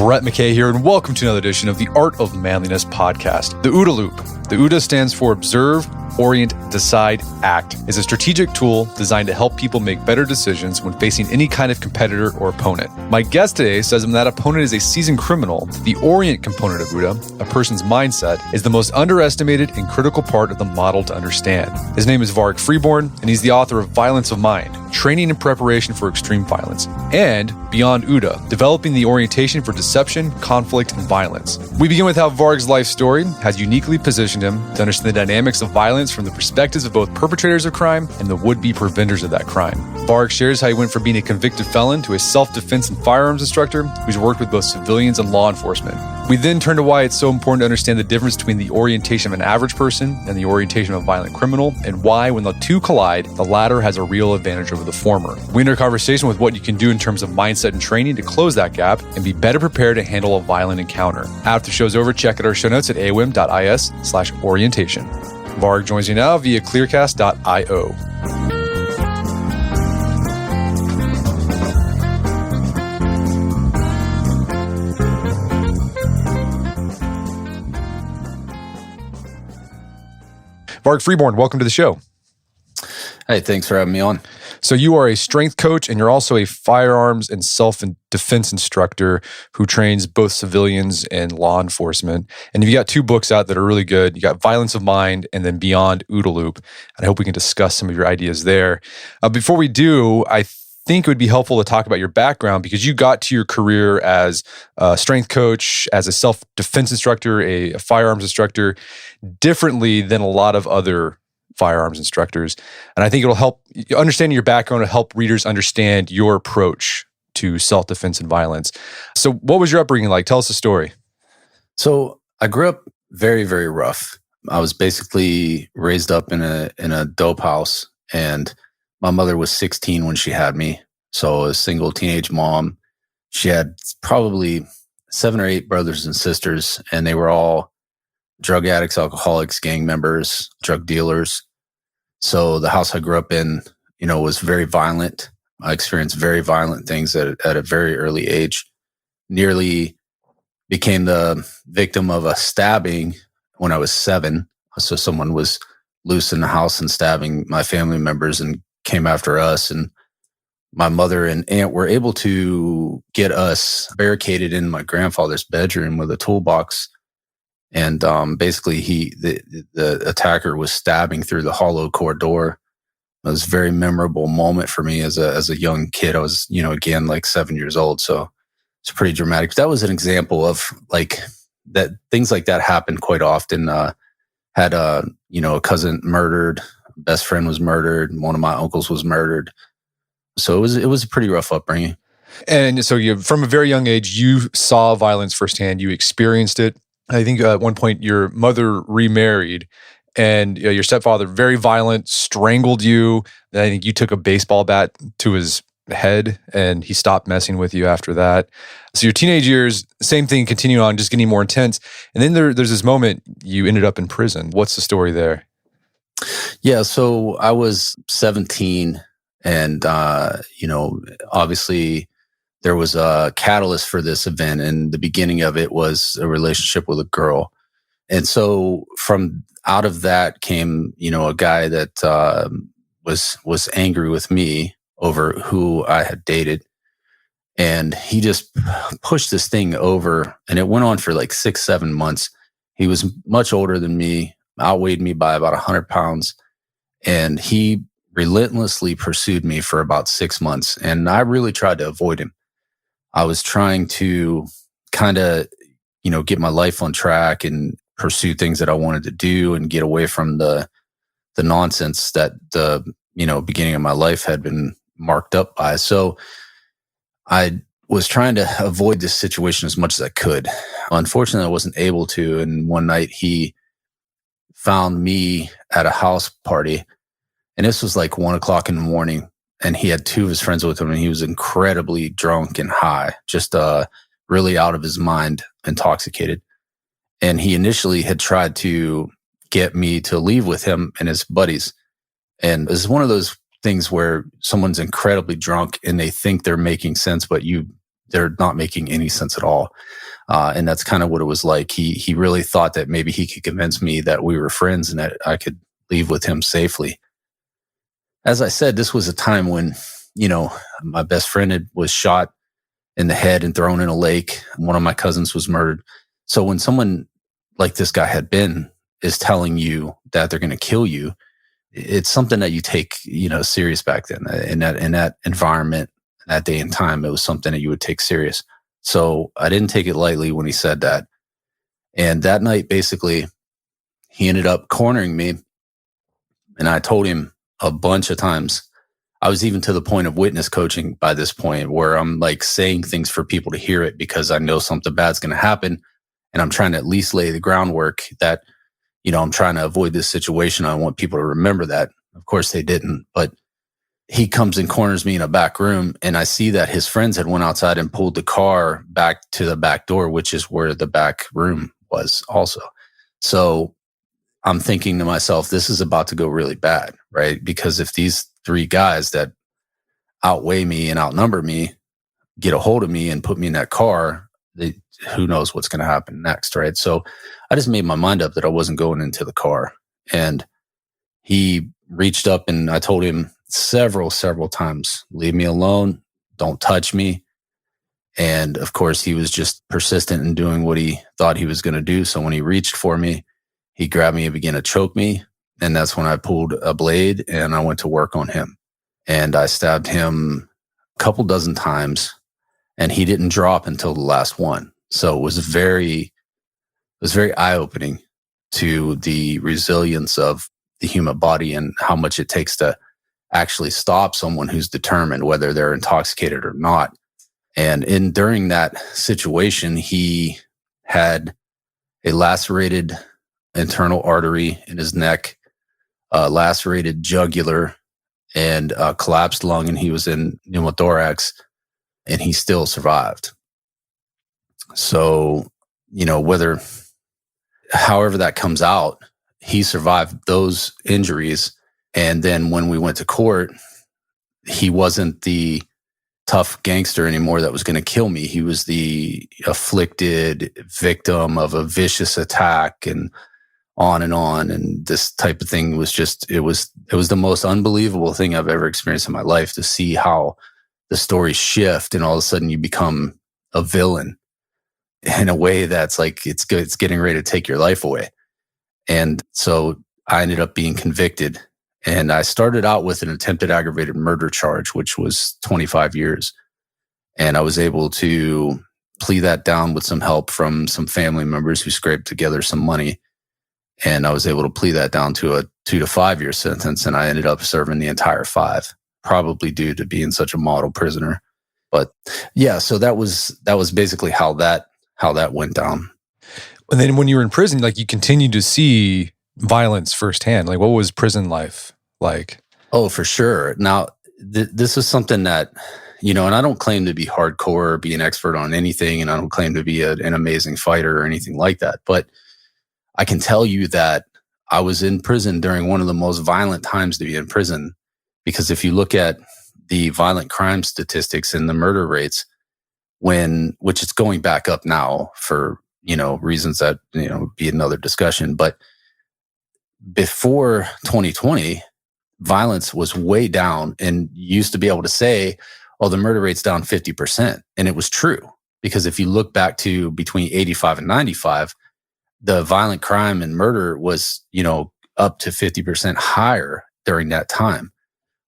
Brett McKay here, and welcome to another edition of the Art of Manliness podcast. The OODA Loop. The OODA stands for Observe, Orient, Decide, Act. Is a strategic tool designed to help people make better decisions when facing any kind of competitor or opponent. My guest today says when that opponent is a seasoned criminal, the Orient component of OODA, a person's mindset, is the most underestimated and critical part of the model to understand. His name is Varg Freeborn, and he's the author of Violence of Mind, Training and Preparation for Extreme Violence, and Beyond OODA, Developing the Orientation for Deception, Conflict, and Violence. We begin with how Varg's life story has uniquely positioned him to understand the dynamics of violence from the perspectives of both perpetrators of crime and the would-be preventers of that crime. Varg shares how he went from being a convicted felon to a self-defense and firearms instructor who's worked with both civilians and law enforcement. We then turn to why it's so important to understand the difference between the orientation of an average person and the orientation of a violent criminal, and why, when the two collide, the latter has a real advantage over the former. We enter a conversation with what you can do in terms of mindset and training to close that gap and be better prepared to handle a violent encounter. After the show's over, check out our show notes at aom.is/orientation. Varg joins you now via clearcast.io. Varg Freeborn, welcome to the show. Hey, thanks for having me on. So you are a strength coach, and you're also a firearms and self-defense instructor who trains both civilians and law enforcement. And you've got two books out that are really good. You got Violence of Mind and then Beyond OODA Loop. And I hope we can discuss some of your ideas there. Before we do, I think it would be helpful to talk about your background, because you got to your career as a strength coach, as a self-defense instructor, a firearms instructor, differently than a lot of other firearms instructors. And I think it'll help understanding your background to help readers understand your approach to self-defense and violence. So what was your upbringing like? Tell us a story. So I grew up very, very rough. I was basically raised up in a dope house, and my mother was 16 when she had me. So a single teenage mom. She had probably 7 or 8 brothers and sisters, and they were all drug addicts, alcoholics, gang members, drug dealers. So the house I grew up in, was very violent. I experienced very violent things at a very early age. Nearly became the victim of a stabbing when I was 7. So someone was loose in the house and stabbing my family members and came after us. And my mother and aunt were able to get us barricaded in my grandfather's bedroom with a toolbox. And basically, the attacker was stabbing through the hollow core door. It was a very memorable moment for me as a young kid. I was, again, like 7 years old. So it's pretty dramatic. That was an example of that things like that happen quite often. Had a cousin murdered, best friend was murdered, one of my uncles was murdered. So it was a pretty rough upbringing. And so from a very young age, you saw violence firsthand. You experienced it. I think at one point your mother remarried, and your stepfather, very violent, strangled you. And I think you took a baseball bat to his head, and he stopped messing with you after that. So your teenage years, same thing, continued on, just getting more intense. And then there's this moment you ended up in prison. What's the story there? Yeah, so I was 17, and obviously there was a catalyst for this event, and the beginning of it was a relationship with a girl. And so from out of that came, a guy that was angry with me over who I had dated. And he just pushed this thing over, and it went on for like 6-7 months. He was much older than me, outweighed me by about 100 pounds. And he relentlessly pursued me for about 6 months. And I really tried to avoid him. I was trying to kind of, get my life on track and pursue things that I wanted to do and get away from the nonsense that the, beginning of my life had been marked up by. So I was trying to avoid this situation as much as I could. Unfortunately, I wasn't able to. And one night he found me at a house party, and this was like 1:00 in the morning. And he had 2 of his friends with him, and he was incredibly drunk and high, just really out of his mind, intoxicated. And he initially had tried to get me to leave with him and his buddies. And it's one of those things where someone's incredibly drunk and they think they're making sense, but you they're not making any sense at all. And that's kind of what it was like. He really thought that maybe he could convince me that we were friends and that I could leave with him safely. As I said, this was a time when, my best friend was shot in the head and thrown in a lake. One of my cousins was murdered. So when someone like this guy had been is telling you that they're going to kill you, it's something that you take, serious back then. In that environment, that day and time, it was something that you would take serious. So I didn't take it lightly when he said that. And that night, basically, he ended up cornering me. And I told him a bunch of times. I was even to the point of witness coaching by this point, where I'm like saying things for people to hear it because I know something bad's going to happen. And I'm trying to at least lay the groundwork that, I'm trying to avoid this situation. I want people to remember that. Of course they didn't, but he comes and corners me in a back room, and I see that his friends had went outside and pulled the car back to the back door, which is where the back room was also. So I'm thinking to myself, this is about to go really bad, right? Because if these three guys that outweigh me and outnumber me get a hold of me and put me in that car, who knows what's going to happen next, right? So I just made my mind up that I wasn't going into the car. And he reached up and I told him several times, leave me alone, don't touch me. And of course, he was just persistent in doing what he thought he was going to do. So when he reached for me, he grabbed me and began to choke me. And that's when I pulled a blade and I went to work on him. And I stabbed him a couple dozen times, and he didn't drop until the last one. So it was very eye-opening to the resilience of the human body and how much it takes to actually stop someone who's determined, whether they're intoxicated or not. And during that situation, he had a lacerated internal artery in his neck, a lacerated jugular, and a collapsed lung, and he was in pneumothorax, and he still survived. So, however that comes out, he survived those injuries. And then when we went to court, he wasn't the tough gangster anymore that was going to kill me. He was the afflicted victim of a vicious attack and on. And this type of thing was just, it was the most unbelievable thing I've ever experienced in my life, to see how the stories shift and all of a sudden you become a villain in a way that's like, it's getting ready to take your life away. And so I ended up being convicted, and I started out with an attempted aggravated murder charge, which was 25 years. And I was able to plea that down with some help from some family members who scraped together some money. And I was able to plea that down to a 2 to 5 year sentence. And I ended up serving the entire 5, probably due to being such a model prisoner. But yeah, so that was basically how that went down. And then when you were in prison, like, you continued to see violence firsthand. Like, what was prison life like? Oh, for sure. Now, this is something that, and I don't claim to be hardcore or be an expert on anything, and I don't claim to be an amazing fighter or anything like that. But I can tell you that I was in prison during one of the most violent times to be in prison, because if you look at the violent crime statistics and the murder rates, which it's going back up now for, reasons that, be another discussion. But before 2020, violence was way down, and you used to be able to say, oh, the murder rate's down 50%. And it was true, because if you look back to between 85 and 95, the violent crime and murder was, up to 50% higher during that time.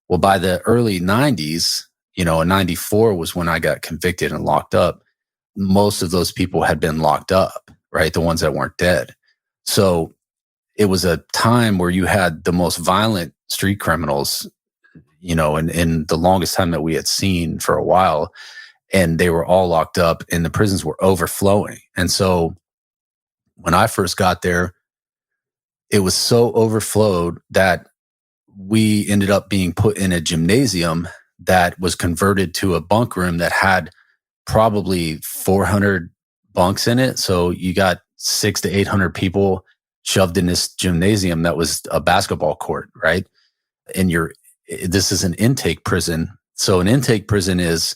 Well, by the early 90s, in 94 was when I got convicted and locked up. Most of those people had been locked up, right? The ones that weren't dead. So it was a time where you had the most violent street criminals, in the longest time that we had seen for a while. And they were all locked up, and the prisons were overflowing. And so when I first got there, it was so overflowed that we ended up being put in a gymnasium that was converted to a bunk room that had probably 400 bunks in it. So you got 600 to 800 people shoved in this gymnasium that was a basketball court, right? And this is an intake prison. So an intake prison is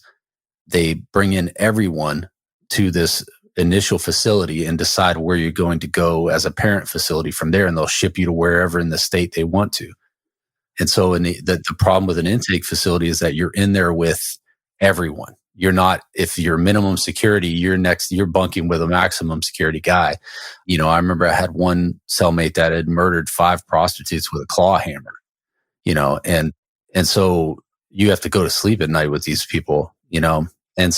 they bring in everyone to this initial facility and decide where you're going to go as a parent facility from there, and they'll ship you to wherever in the state they want to. And so the problem with an intake facility is that you're in there with everyone. You're not, if you're minimum security, you're bunking with a maximum security guy. I remember I had one cellmate that had murdered 5 prostitutes with a claw hammer, and so you have to go to sleep at night with these people, and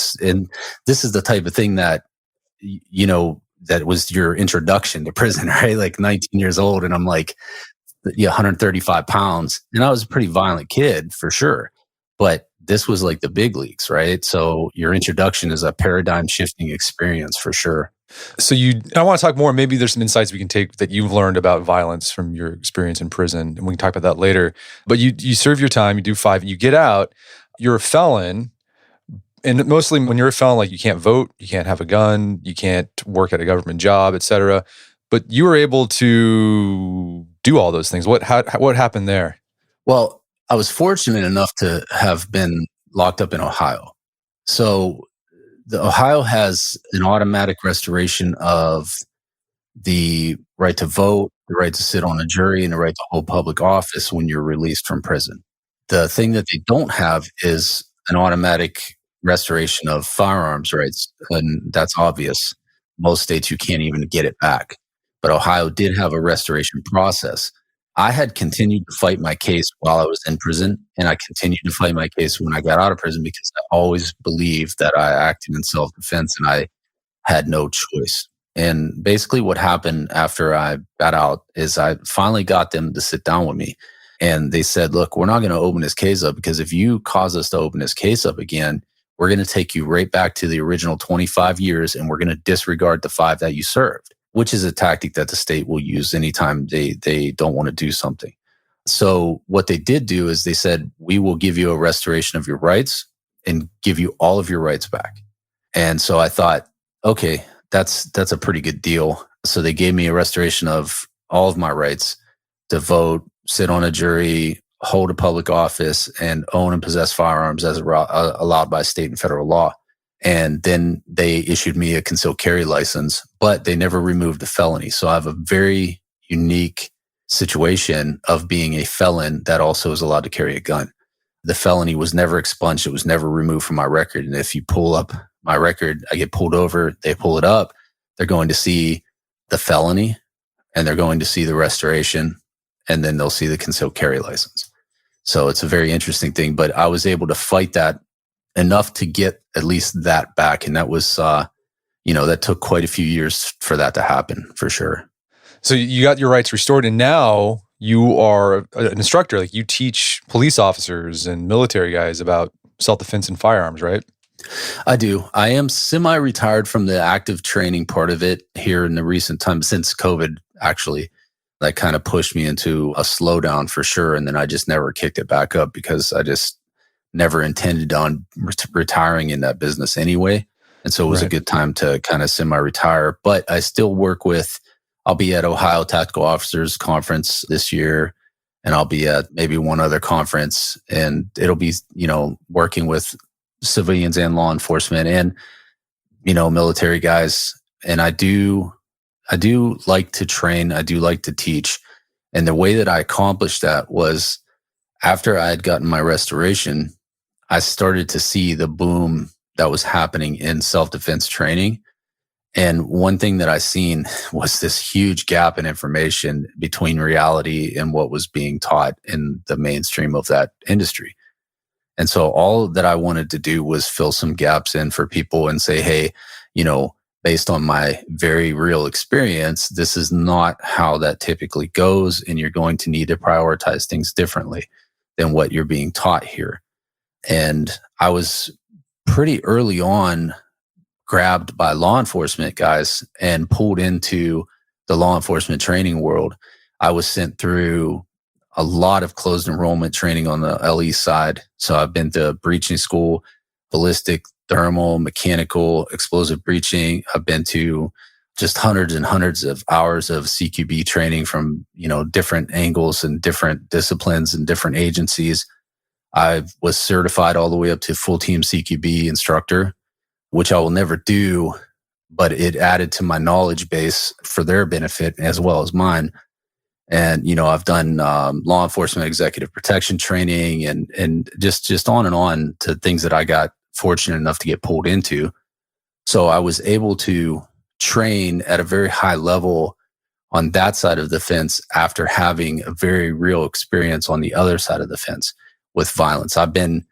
this is the type of thing that, that was your introduction to prison, right? Like 19 years old. And I'm like, 135 pounds. And I was a pretty violent kid for sure. But this was like the big leagues, right? So your introduction is a paradigm shifting experience for sure. So I want to talk more. Maybe there's some insights we can take that you've learned about violence from your experience in prison. And we can talk about that later. But you serve your time, you do 5, you get out, you're a felon. And mostly when you're a felon, like you can't vote, you can't have a gun, you can't work at a government job, et cetera. But you were able to do all those things. What happened there? Well, I was fortunate enough to have been locked up in Ohio. So Ohio has an automatic restoration of the right to vote, the right to sit on a jury, and the right to hold public office when you're released from prison. The thing that they don't have is an automatic restoration of firearms rights, and that's obvious. Most states, you can't even get it back. But Ohio did have a restoration process. I had continued to fight my case while I was in prison, and I continued to fight my case when I got out of prison because I always believed that I acted in self-defense and I had no choice. And basically what happened after I got out is I finally got them to sit down with me. And they said, look, we're not going to open this case up because if you cause us to open this case up again, we're going to take you right back to the original 25 years and we're going to disregard the 5 that you served, which is a tactic that the state will use anytime they don't want to do something. So what they did do is they said, we will give you a restoration of your rights and give you all of your rights back. And so I thought, okay, that's a pretty good deal. So they gave me a restoration of all of my rights to vote, sit on a jury, hold a public office, and own and possess firearms as allowed by state and federal law. And then they issued me a concealed carry license, but they never removed the felony. So I have a very unique situation of being a felon that also is allowed to carry a gun. The felony was never expunged. It was never removed from my record. And if you pull up my record, I get pulled over, they pull it up, they're going to see the felony and they're going to see the restoration, and then they'll see the concealed carry license. So it's a very interesting thing, but I was able to fight that enough to get at least that back. And that was, that took quite a few years for that to happen, for sure. So you got your rights restored, and now you are an instructor. Like you teach police officers and military guys about self-defense and firearms, right? I do. I am semi-retired from the active training part of it here in the recent time, since COVID, actually. That kind of pushed me into a slowdown for sure. And then I just never kicked it back up because I just never intended on retiring in that business anyway. And so it was a good time to kind of semi-retire. But I still work I'll be at Ohio Tactical Officers Conference this year, and I'll be at maybe one other conference, and it'll be, working with civilians and law enforcement and, military guys. And I do like to train. I do like to teach. And the way that I accomplished that was after I had gotten my restoration, I started to see the boom that was happening in self-defense training. And one thing that I seen was this huge gap in information between reality and what was being taught in the mainstream of that industry. And so all that I wanted to do was fill some gaps in for people and say, hey, based on my very real experience, this is not how that typically goes. And you're going to need to prioritize things differently than what you're being taught here. And I was pretty early on grabbed by law enforcement guys and pulled into the law enforcement training world. I was sent through a lot of closed enrollment training on the LE side. So I've been to breaching school, ballistic, thermal, mechanical, explosive breaching. I've been to just hundreds and hundreds of hours of CQB training from, different angles and different disciplines and different agencies. I was certified all the way up to full team CQB instructor, which I will never do, but it added to my knowledge base for their benefit as well as mine. And, I've done law enforcement executive protection training and just on and on to things that I got fortunate enough to get pulled into. So I was able to train at a very high level on that side of the fence after having a very real experience on the other side of the fence with violence. I've been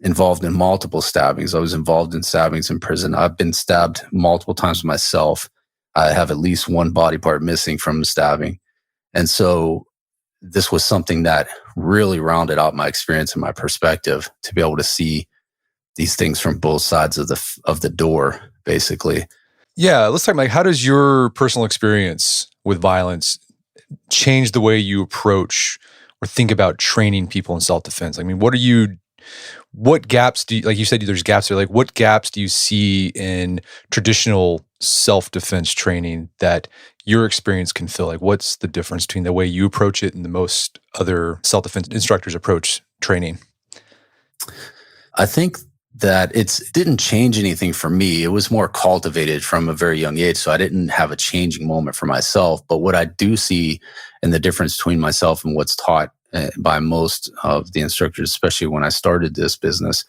involved in multiple stabbings. I was involved in stabbings in prison. I've been stabbed multiple times myself. I have at least one body part missing from the stabbing. And so this was something that really rounded out my experience and my perspective to be able to see these things from both sides of the door, basically. Yeah, let's talk about how does your personal experience with violence change the way you approach or think about training people in self-defense? I mean, what gaps do you, like you said, there's gaps there, like what gaps do you see in traditional self-defense training that your experience can fill? Like what's the difference between the way you approach it and the most other self-defense instructors approach training? I think that it didn't change anything for me. It was more cultivated from a very young age. So I didn't have a changing moment for myself. But what I do see and the difference between myself and what's taught by most of the instructors, especially when I started this business,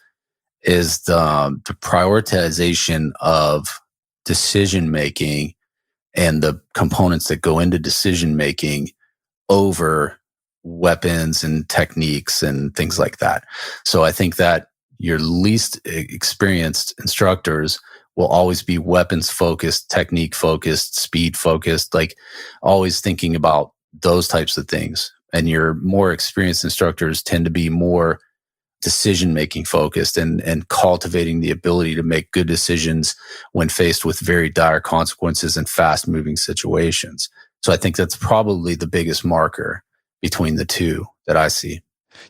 is the prioritization of decision making and the components that go into decision making over weapons and techniques and things like that. So I think that your least experienced instructors will always be weapons focused, technique focused, speed focused, like always thinking about those types of things. And your more experienced instructors tend to be more decision-making focused and cultivating the ability to make good decisions when faced with very dire consequences and fast-moving situations. So I think that's probably the biggest marker between the two that I see.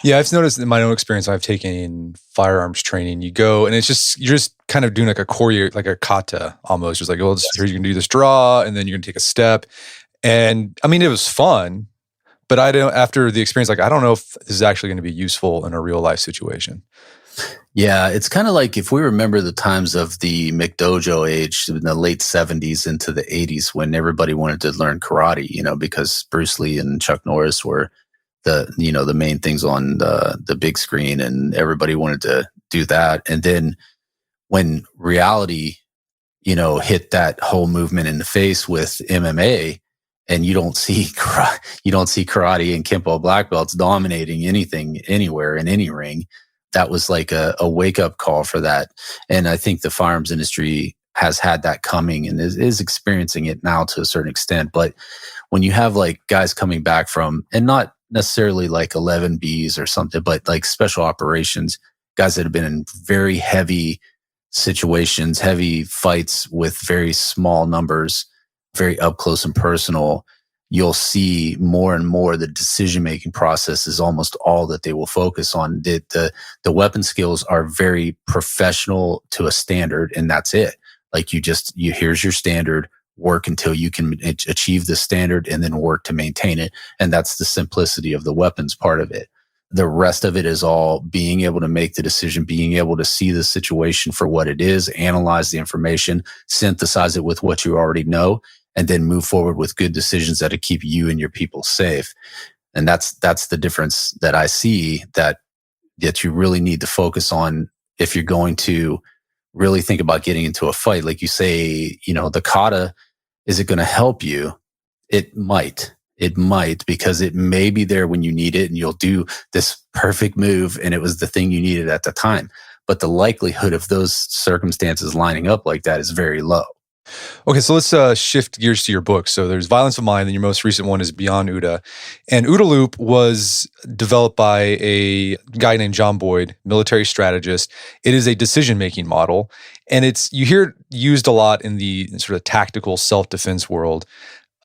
Yeah, I've noticed in my own experience, I've taken firearms training. You go and you're just kind of doing like a choreo, like a kata almost. Just like, oh, here you're gonna do this draw, and then you're gonna take a step. And I mean, it was fun, but after the experience, like I don't know if this is actually going to be useful in a real life situation. Yeah, it's kind of like if we remember the times of the McDojo age in the late 70s into the 80s when everybody wanted to learn karate, because Bruce Lee and Chuck Norris were the main things on the big screen, and everybody wanted to do that. And then when reality, hit that whole movement in the face with MMA, and you don't see karate and Kempo black belts dominating anything anywhere in any ring. That was like a wake up call for that. And I think the firearms industry has had that coming and is experiencing it now to a certain extent. But when you have like guys coming back from, and not necessarily like 11Bs or something, but like special operations, guys that have been in very heavy situations, heavy fights with very small numbers, very up close and personal, you'll see more and more the decision-making process is almost all that they will focus on. The weapon skills are very professional to a standard, and that's it. Like here's your standard, work until you can achieve the standard and then work to maintain it. And that's the simplicity of the weapons part of it. The rest of it is all being able to make the decision, being able to see the situation for what it is, analyze the information, synthesize it with what you already know, and then move forward with good decisions that'll keep you and your people safe. And that's the difference that I see that you really need to focus on if you're going to really think about getting into a fight. Like you say, the kata, is it going to help you? It might, because it may be there when you need it and you'll do this perfect move and it was the thing you needed at the time. But the likelihood of those circumstances lining up like that is very low. Okay, so let's shift gears to your book. So there's Violence of Mind, and your most recent one is Beyond OODA. And OODA Loop was developed by a guy named John Boyd, military strategist. It is a decision-making model, and you hear it used a lot in the sort of tactical self-defense world,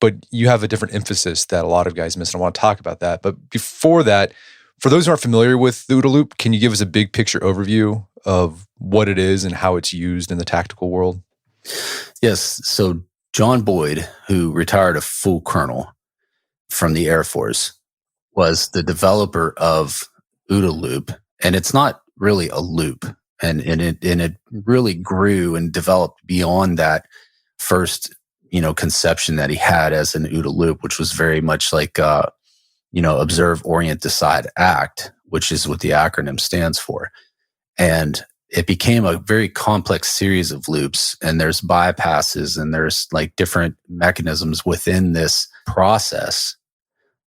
but you have a different emphasis that a lot of guys miss, and I want to talk about that. But before that, for those who aren't familiar with the OODA Loop, can you give us a big picture overview of what it is and how it's used in the tactical world? Yes. So John Boyd, who retired a full colonel from the Air Force, was the developer of OODA Loop. And it's not really a loop. And it really grew and developed beyond that first, conception that he had as an OODA loop, which was very much like, observe, orient, decide, act, which is what the acronym stands for. And it became a very complex series of loops, and there's bypasses and there's like different mechanisms within this process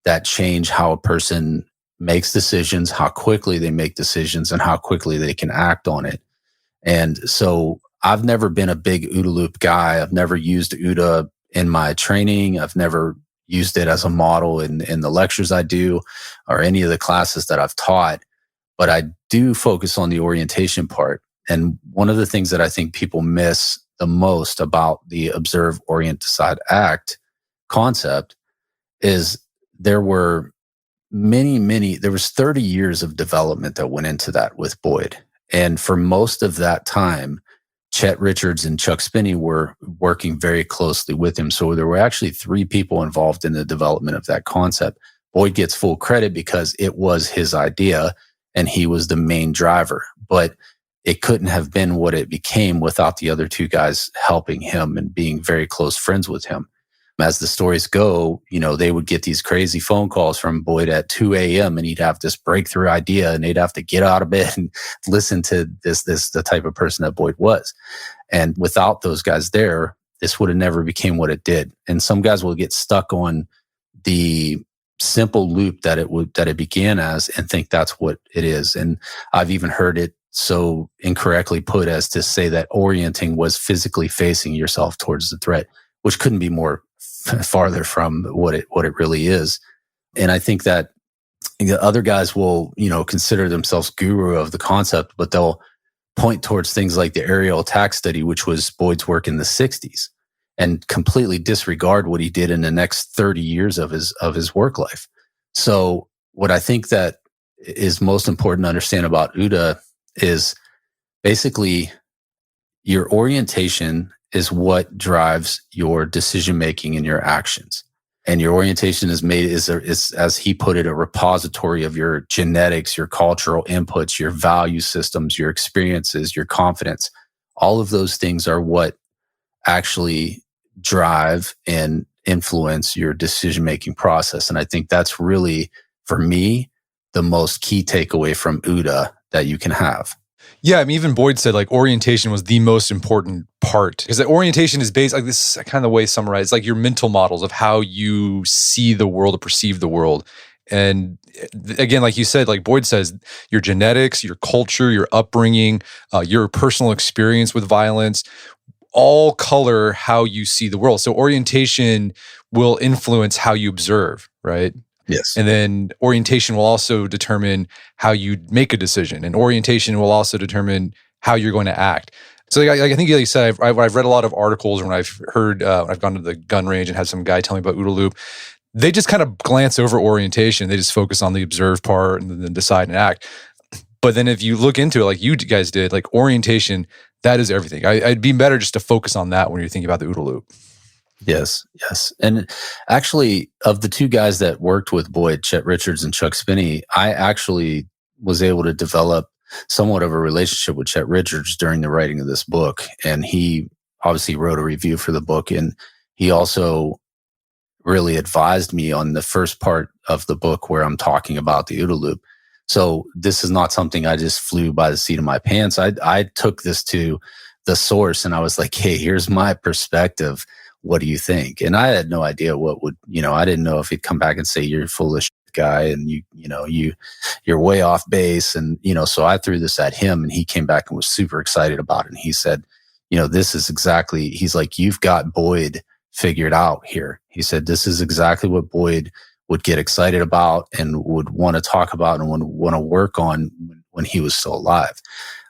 that change how a person makes decisions, how quickly they make decisions, and how quickly they can act on it. And so I've never been a big OODA loop guy. I've never used OODA in my training. I've never used it as a model in the lectures I do or any of the classes that I've taught. But I do focus on the orientation part. And one of the things that I think people miss the most about the observe, orient, decide, act concept is there were there was 30 years of development that went into that with Boyd. And for most of that time, Chet Richards and Chuck Spinney were working very closely with him. So there were actually 3 people involved in the development of that concept. Boyd gets full credit because it was his idea and he was the main driver. But it couldn't have been what it became without the other 2 guys helping him and being very close friends with him. As the stories go, they would get these crazy phone calls from Boyd at 2 a.m. and he'd have this breakthrough idea and they'd have to get out of bed and listen to the type of person that Boyd was. And without those guys there, this would have never became what it did. And some guys will get stuck on the simple loop that it began as and think that's what it is. And I've even heard it so incorrectly put as to say that orienting was physically facing yourself towards the threat, which couldn't be more farther from what it really is. And I think that the other guys will, consider themselves guru of the concept, but they'll point towards things like the aerial attack study, which was Boyd's work in the 60s, and completely disregard what he did in the next 30 years of his work life. So what I think that is most important to understand about OODA is basically your orientation is what drives your decision making and your actions. And your orientation is as he put it, a repository of your genetics, your cultural inputs, your value systems, your experiences, your confidence. All of those things are what actually drive and influence your decision making process. And I think that's really, for me, the most key takeaway from OODA that you can have. Yeah, I mean, even Boyd said like orientation was the most important part because the orientation is based like this is kind of the way summarized like your mental models of how you see the world or perceive the world. And again, like you said, like Boyd says, your genetics, your culture, your upbringing, your personal experience with violence, all color how you see the world. So orientation will influence how you observe, right? Yes. And then orientation will also determine how you make a decision. And orientation will also determine how you're going to act. So I think, like you said, I've read a lot of articles when I've heard, when I've gone to the gun range and had some guy tell me about OODA Loop. They just kind of glance over orientation. They just focus on the observe part and then decide and act. But then if you look into it, like you guys did, like orientation, that is everything. I'd be better just to focus on that when you're thinking about the OODA Loop. Yes. And actually, of the 2 guys that worked with Boyd, Chet Richards and Chuck Spinney, I actually was able to develop somewhat of a relationship with Chet Richards during the writing of this book. And he obviously wrote a review for the book. And he also really advised me on the first part of the book where I'm talking about the OODA Loop. So this is not something I just flew by the seat of my pants. I took this to the source and I was like, hey, here's my perspective. What do you think? And I had no idea what would, I didn't know if he'd come back and say, you're full of shit guy and you're way off base. And, so I threw this at him and he came back and was super excited about it. And he said, this is exactly, he's like, you've got Boyd figured out here. He said, this is exactly what Boyd would get excited about and would want to talk about and would want to work on when he was still alive.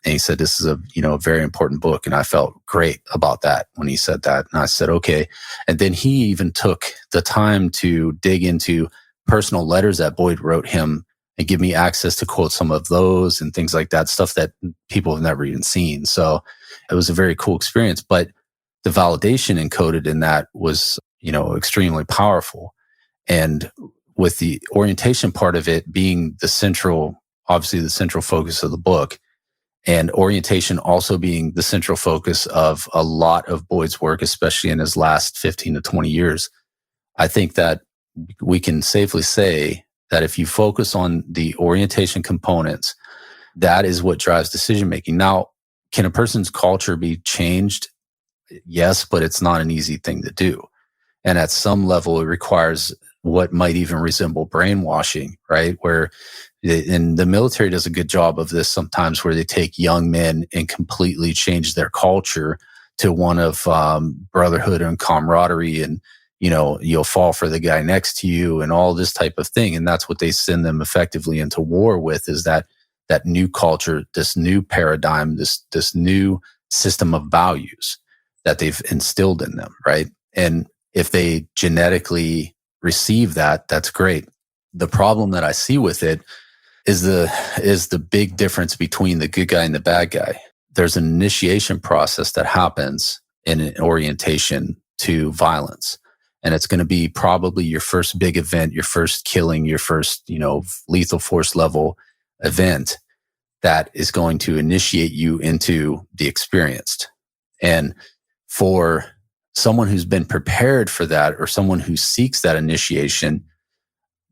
And he said, this is a very important book. And I felt great about that when he said that. And I said, okay. And then he even took the time to dig into personal letters that Boyd wrote him and give me access to quote some of those and things like that, stuff that people have never even seen. So it was a very cool experience. But the validation encoded in that was, extremely powerful. And with the orientation part of it being the central obviously the central focus of the book, and orientation also being the central focus of a lot of Boyd's work, especially in his last 15 to 20 years, I think that we can safely say that if you focus on the orientation components, that is what drives decision making. Now, can a person's culture be changed? Yes, but it's not an easy thing to do. And at some level, it requires what might even resemble brainwashing, right? And the military does a good job of this sometimes, where they take young men and completely change their culture to one of brotherhood and camaraderie, and you'll fall for the guy next to you and all this type of thing. And that's what they send them effectively into war with, is that new culture, this new paradigm, this new system of values that they've instilled in them, right? And if they genetically receive that, that's great. The problem that I see with it is the big difference between the good guy and the bad guy. There's an initiation process that happens in an orientation to violence. And it's going to be probably your first big event, your first killing, your first, lethal force level event that is going to initiate you into the experienced. And for someone who's been prepared for that, or someone who seeks that initiation,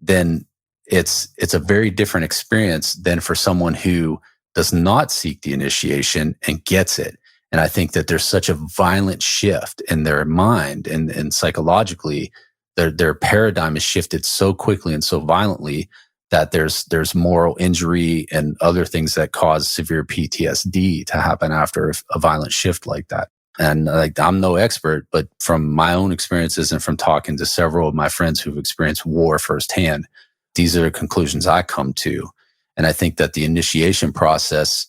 then it's a very different experience than for someone who does not seek the initiation and gets it. And I think that there's such a violent shift in their mind, and psychologically, their paradigm is shifted so quickly and so violently that there's moral injury and other things that cause severe PTSD to happen after a violent shift like that. And I'm no expert, but from my own experiences and from talking to several of my friends who've experienced war firsthand, these are the conclusions I come to. And I think that the initiation process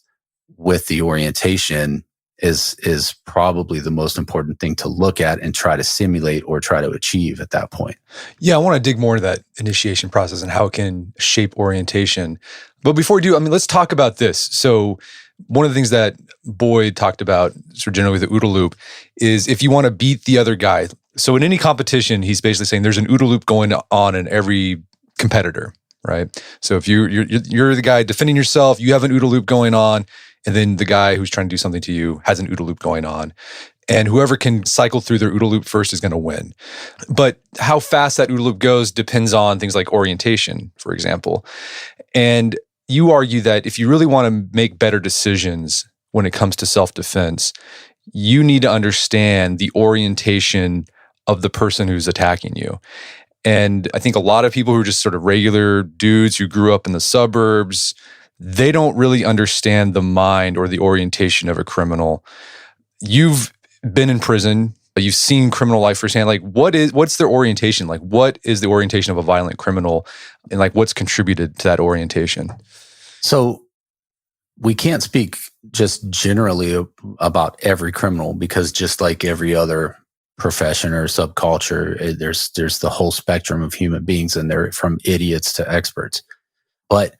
with the orientation is probably the most important thing to look at and try to simulate or try to achieve at that point. Yeah, I want to dig more into that initiation process and how it can shape orientation. But before we do, let's talk about this. So one of the things that Boyd talked about, sort of generally with the OODA Loop, is if you want to beat the other guy. So in any competition, he's basically saying there's an OODA Loop going on in every competitor, right? So if you're the guy defending yourself, you have an OODA Loop going on, and then the guy who's trying to do something to you has an OODA Loop going on. And whoever can cycle through their OODA Loop first is going to win. But how fast that OODA Loop goes depends on things like orientation, for example. And you argue that if you really want to make better decisions when it comes to self-defense, you need to understand the orientation of the person who's attacking you. And I think a lot of people who are just sort of regular dudes who grew up in the suburbs, they don't really understand the mind or the orientation of a criminal. You've been in prison, but you've seen criminal life firsthand. What's their orientation? What is the orientation of a violent criminal, and what's contributed to that orientation? So we can't speak just generally about every criminal, because just like every other profession or subculture, there's the whole spectrum of human beings, and they're from idiots to experts. But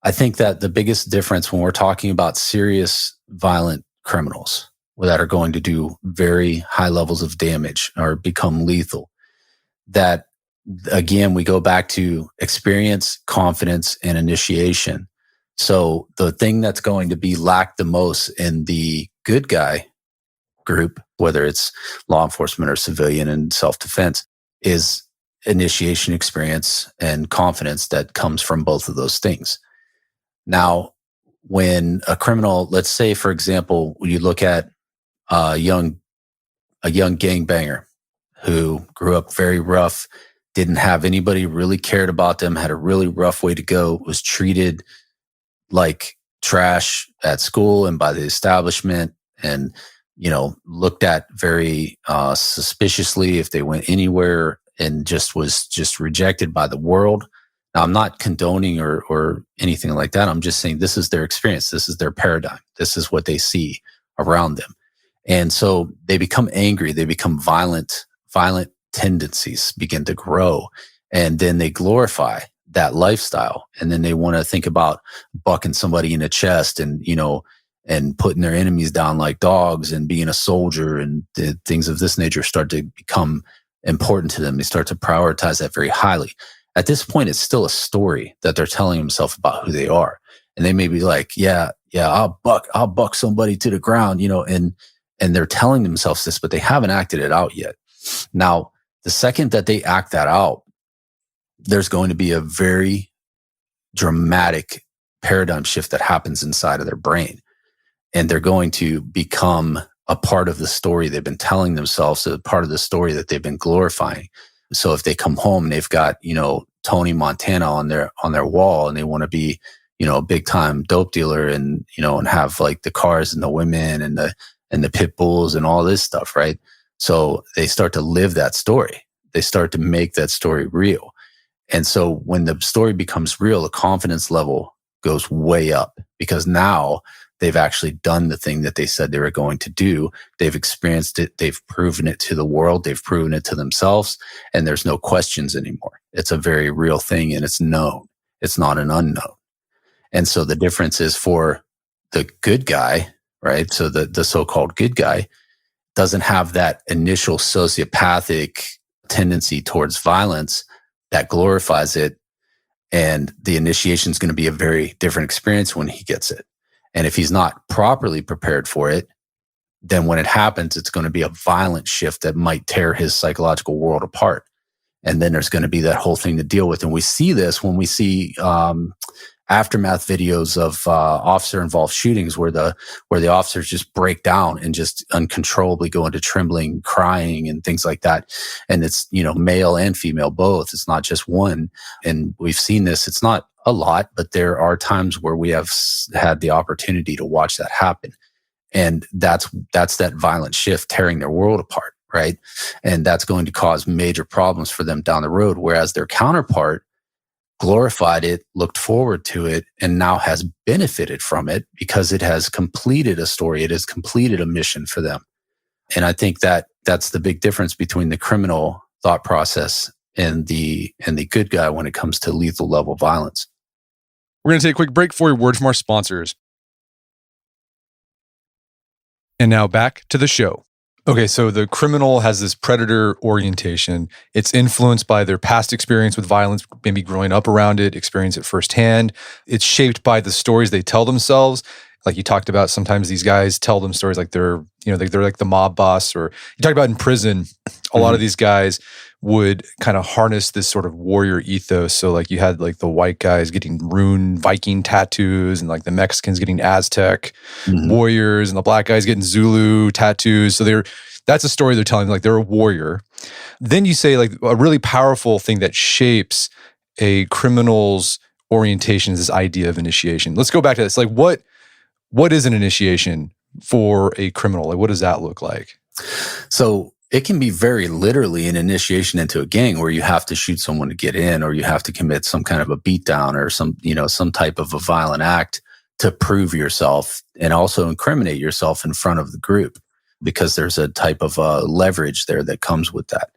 I think that the biggest difference when we're talking about serious violent criminals that are going to do very high levels of damage or become lethal, that again, we go back to experience, confidence, and initiation. So the thing that's going to be lacked the most in the good guy group, whether it's law enforcement or civilian and self-defense, is initiation experience and confidence that comes from both of those things. Now, when a criminal, let's say, for example, you look at a young gangbanger who grew up very rough, didn't have anybody really cared about them, had a really rough way to go, was treated like trash at school and by the establishment, and looked at very suspiciously if they went anywhere, and was rejected by the world. Now, I'm not condoning or anything like that. I'm just saying this is their experience. This is their paradigm. This is what they see around them. And so they become angry. They become violent. Violent tendencies begin to grow. And then they glorify that lifestyle. And then they want to think about bucking somebody in the chest and putting their enemies down like dogs and being a soldier, and the things of this nature start to become important to them. They start to prioritize that very highly. At this point, it's still a story that they're telling themselves about who they are. And they may be like, yeah, I'll buck somebody to the ground, and they're telling themselves this, but they haven't acted it out yet. Now, the second that they act that out, there's going to be a very dramatic paradigm shift that happens inside of their brain. And they're going to become a part of the story they've been telling themselves, a part of the story that they've been glorifying. So if they come home and they've got, Tony Montana on their wall, and they want to be, a big time dope dealer, and, and have like the cars and the women and the pit bulls and all this stuff, right? So they start to live that story. They start to make that story real. And so when the story becomes real, the confidence level goes way up, because now they've actually done the thing that they said they were going to do. They've experienced it. They've proven it to the world. They've proven it to themselves. And there's no questions anymore. It's a very real thing, and it's known. It's not an unknown. And so the difference is for the good guy, right? So the so-called good guy doesn't have that initial sociopathic tendency towards violence that glorifies it. And the initiation is going to be a very different experience when he gets it. And if he's not properly prepared for it, then when it happens, it's going to be a violent shift that might tear his psychological world apart. And then there's going to be that whole thing to deal with. And we see this when we see aftermath videos of officer-involved shootings where the officers just break down and just uncontrollably go into trembling, crying, and things like that. And it's, male and female both. It's not just one. And we've seen this. It's not a lot, but there are times where we have had the opportunity to watch that happen. And that's that violent shift tearing their world apart, right? And that's going to cause major problems for them down the road. Whereas their counterpart glorified it, looked forward to it, and now has benefited from it because it has completed a story. It has completed a mission for them. And I think that that's the big difference between the criminal thought process and the good guy when it comes to lethal level violence. We're going to take a quick break for a word from our sponsors. And now back to the show. Okay, so the criminal has this predator orientation. It's influenced by their past experience with violence, maybe growing up around it, experience it firsthand. It's shaped by the stories they tell themselves. Like you talked about, sometimes these guys tell them stories like they're like the mob boss, or you talked about in prison, a lot of these guys would kind of harness this sort of warrior ethos. So like you had like the white guys getting rune Viking tattoos, and like the Mexicans getting Aztec warriors, and the black guys getting Zulu tattoos. So that's a story they're telling, like they're a warrior. Then you say like a really powerful thing that shapes a criminal's orientation is this idea of initiation. Let's go back to this. Like what is an initiation for a criminal? Like what does that look like? So it can be very literally an initiation into a gang where you have to shoot someone to get in, or you have to commit some kind of a beatdown or some type of a violent act to prove yourself and also incriminate yourself in front of the group, because there's a type of leverage there that comes with that.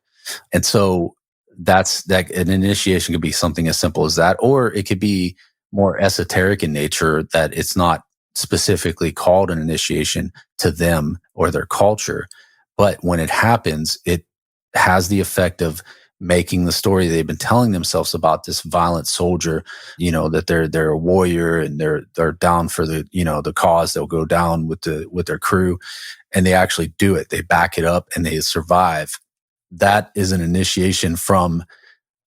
And so that's that. An initiation could be something as simple as that, or it could be more esoteric in nature, that it's not specifically called an initiation to them or their culture. But when it happens, it has the effect of making the story they've been telling themselves about this violent soldier, that they're a warrior and they're down for the cause. They'll go down with their crew, and they actually do it. They back it up and they survive. That is an initiation from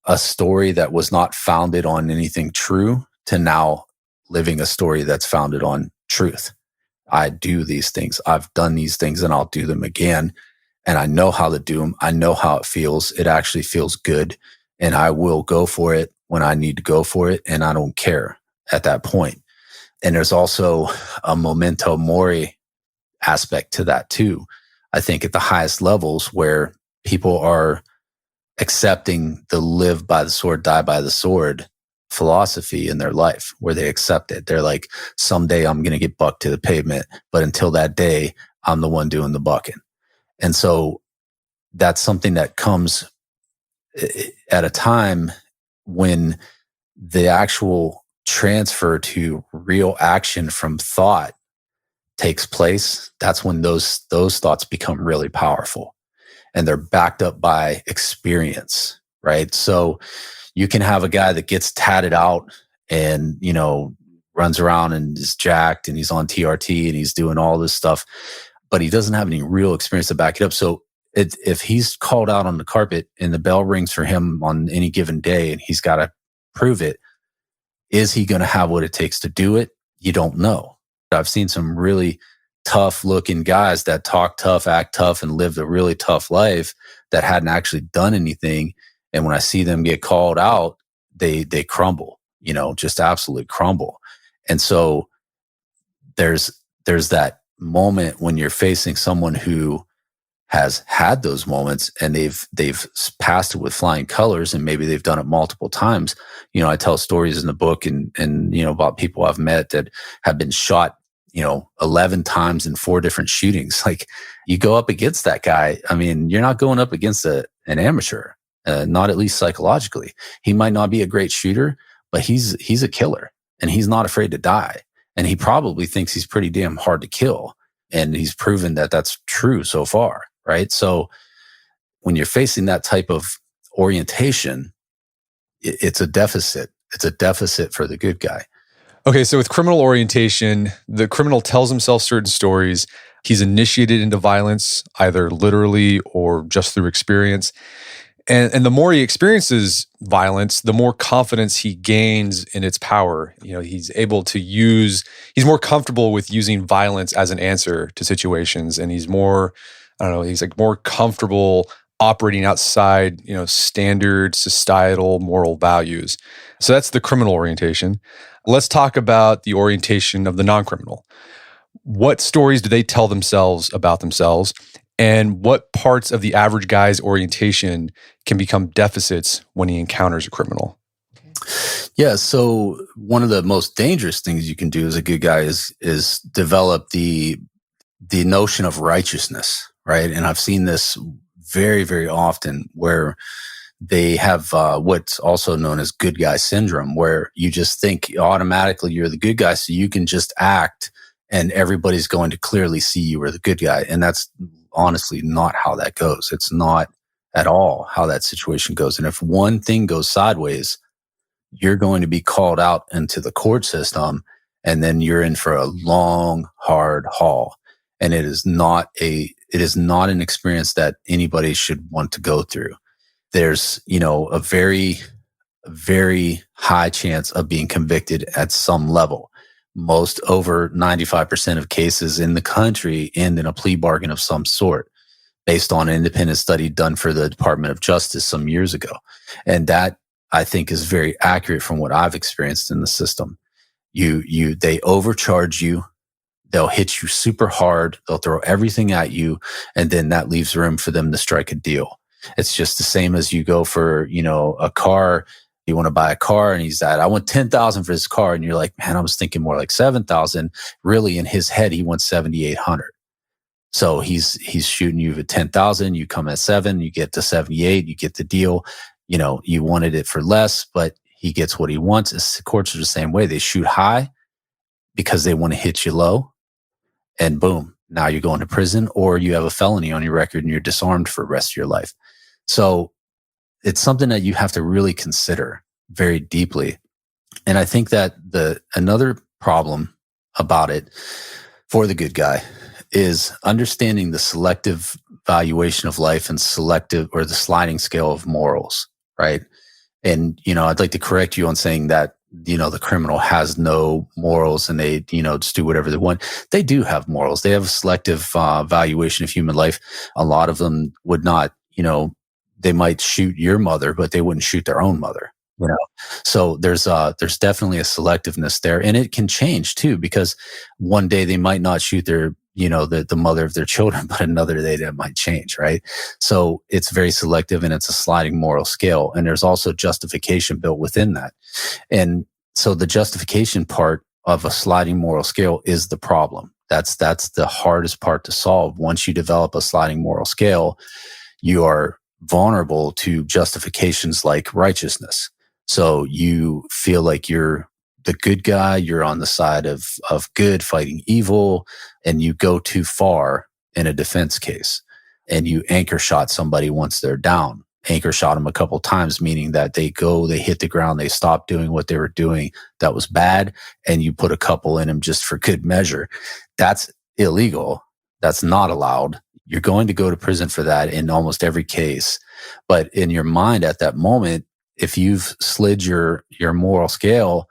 a story that was not founded on anything true to now living a story that's founded on truth. I do these things. I've done these things, and I'll do them again. And I know how to do them. I know how it feels. It actually feels good. And I will go for it when I need to go for it. And I don't care at that point. And there's also a memento mori aspect to that too. I think at the highest levels, where people are accepting the live by the sword, die by the sword philosophy in their life, where they accept it. They're like, someday I'm going to get bucked to the pavement, but until that day, I'm the one doing the bucking. And so that's something that comes at a time when the actual transfer to real action from thought takes place. That's when those thoughts become really powerful, and they're backed up by experience, right? So you can have a guy that gets tatted out and, runs around and is jacked and he's on TRT and he's doing all this stuff, but he doesn't have any real experience to back it up. So if he's called out on the carpet and the bell rings for him on any given day and he's got to prove it, is he going to have what it takes to do it? You don't know. I've seen some really tough looking guys that talk tough, act tough, and lived a really tough life that hadn't actually done anything. And when I see them get called out, they crumble, just absolutely crumble. And so there's that moment when you're facing someone who has had those moments and they've passed it with flying colors, and maybe they've done it multiple times. I tell stories in the book and about people I've met that have been shot 11 times in 4 different shootings. Like, you go up against that guy. I mean, you're not going up against an amateur, not at least psychologically. He might not be a great shooter, but he's a killer and he's not afraid to die. And he probably thinks he's pretty damn hard to kill. And he's proven that that's true so far, right? So when you're facing that type of orientation, it's a deficit. It's a deficit for the good guy. Okay, so with criminal orientation, the criminal tells himself certain stories. He's initiated into violence, either literally or just through experience. And the more he experiences violence, the more confidence he gains in its power. He's more comfortable with using violence as an answer to situations. And he's more comfortable operating outside, standard societal moral values. So that's the criminal orientation. Let's talk about the orientation of the non-criminal. What stories do they tell themselves about themselves? And what parts of the average guy's orientation can become deficits when he encounters a criminal? Yeah, so one of the most dangerous things you can do as a good guy is develop the notion of righteousness, right? And I've seen this very, very often where they have what's also known as good guy syndrome, where you just think automatically you're the good guy, so you can just act and everybody's going to clearly see you are the good guy. And that's honestly not how that goes. It's not at all how that situation goes. And if one thing goes sideways, you're going to be called out into the court system, and then you're in for a long, hard haul. And it is not an experience that anybody should want to go through. There's, a very, very high chance of being convicted at some level. Most, over 95% of cases in the country end in a plea bargain of some sort, based on an independent study done for the Department of Justice some years ago. And that, I think, is very accurate from what I've experienced in the system. They overcharge you. They'll hit you super hard. They'll throw everything at you. And then that leaves room for them to strike a deal. It's just the same as you go for, a car. You want to buy a car and he's I want 10,000 for this car. And you're like, man, I was thinking more like 7,000. Really, in his head, he wants 7,800. So he's shooting you at 10,000. You come at 7, you get to 78, you get the deal. You wanted it for less, but he gets what he wants. The courts are the same way. They shoot high because they want to hit you low, and boom, now you're going to prison, or you have a felony on your record and you're disarmed for the rest of your life. So it's something that you have to really consider very deeply. And I think that another problem about it for the good guy is understanding the selective valuation of life and the sliding scale of morals, right? And, I'd like to correct you on saying that, the criminal has no morals and they, just do whatever they want. They do have morals. They have a selective valuation of human life. A lot of them would not, they might shoot your mother, but they wouldn't shoot their own mother. So there's definitely a selectiveness there, and it can change too, because one day they might not shoot their, the mother of their children, but another day that might change, right? So it's very selective, and it's a sliding moral scale, and there's also justification built within that. And so the justification part of a sliding moral scale is the problem. That's the hardest part to solve. Once you develop a sliding moral scale, you are vulnerable to justifications like righteousness. So you feel like you're the good guy, you're on the side of good fighting evil, and you go too far in a defense case, and you anchor shot somebody once they're down. anchor shot them a couple times, meaning that they hit the ground, they stop doing what they were doing that was bad, and you put a couple in them just for good measure. That's illegal. That's not allowed. You're going to go to prison for that in almost every case. But in your mind at that moment, if you've slid your moral scale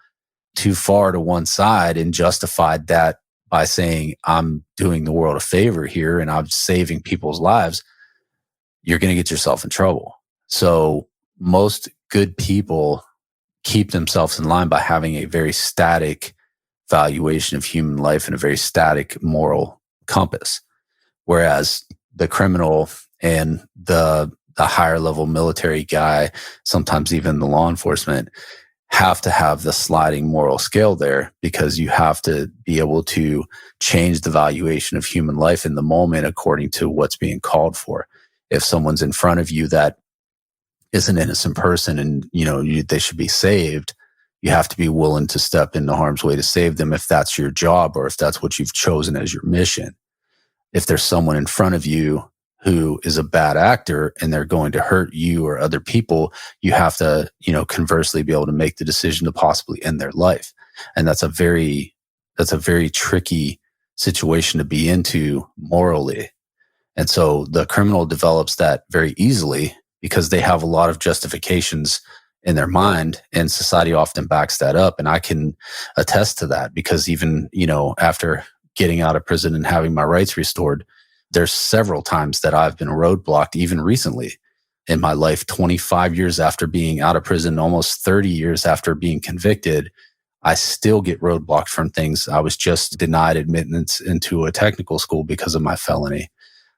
too far to one side and justified that by saying, I'm doing the world a favor here and I'm saving people's lives, you're going to get yourself in trouble. So most good people keep themselves in line by having a very static valuation of human life and a very static moral compass. Whereas the criminal and the higher level military guy, sometimes even the law enforcement, have to have the sliding moral scale there, because you have to be able to change the valuation of human life in the moment according to what's being called for. If someone's in front of you that is an innocent person and they should be saved, you have to be willing to step into harm's way to save them if that's your job or if that's what you've chosen as your mission. If there's someone in front of you who is a bad actor and they're going to hurt you or other people, you have to, conversely be able to make the decision to possibly end their life. And that's a very tricky situation to be into morally. And so the criminal develops that very easily because they have a lot of justifications in their mind, and society often backs that up. And I can attest to that because even, after getting out of prison and having my rights restored, there's several times that I've been roadblocked, even recently in my life, 25 years after being out of prison, almost 30 years after being convicted, I still get roadblocked from things. I was just denied admittance into a technical school because of my felony.